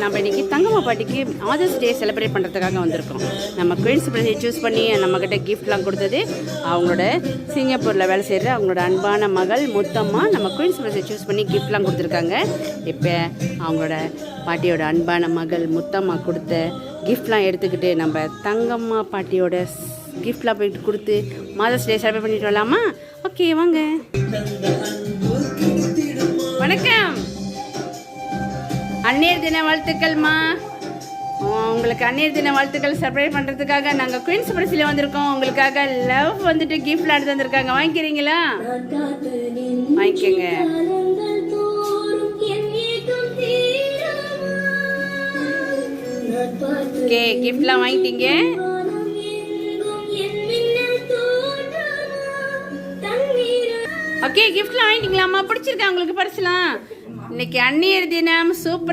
நம்ம இன்னைக்கு தங்கம்மா பாட்டிக்கு ஆதர்ஸ் டே செலிப்ரேட் பண்ணுறதுக்காக வந்திருக்கோம். நம்ம குயின்ஸ் பிரஸை சூஸ் பண்ணி நம்மக்கிட்ட கிஃப்ட்லாம் கொடுத்தது அவங்களோட சிங்கப்பூரில் வேலை செய்கிற அவங்களோட அன்பான மகள் முத்தம்மா. நம்ம குயின்ஸ் பிரஸை சூஸ் பண்ணி கிஃப்ட்லாம் கொடுத்துருக்காங்க. இப்போ அவங்களோட பாட்டியோட அன்பான மகள் முத்தம்மா கொடுத்த கிஃப்ட்லாம் எடுத்துக்கிட்டு நம்ம தங்கம்மா பாட்டியோட கிஃப்ட்லாம் போயிட்டு கொடுத்து மாதர்ஸ் டே செலிப்ரேட் பண்ணிட்டு வரலாமா? ஓகே வாங்க. வணக்கம், அன்னையர் தின வாழ்த்துக்கள்மா. உங்களுக்கு அன்னையர் தின வாழ்த்துக்கள் செலிப்ரேட் பண்ணுறதுக்காக நாங்கள் குயின்ஸ் பிரஸில் வந்திருக்கோம். உங்களுக்காக லவ் வந்துட்டு கிஃப்ட்லாம் எடுத்து வந்திருக்காங்க. வாங்கிக்கிறீங்களா? வாங்கிக்கோங்க. ஓகே, கிஃப்ட்லாம் வாங்கிட்டீங்க. ஓகே, கிஃப்ட்லாம் வாங்கிட்டீங்களாம்மா? பிடிச்சிருக்கா உங்களுக்கு பரிசுலாம்? இன்னைக்கு அன்னையர் தினம் சூப்பர்.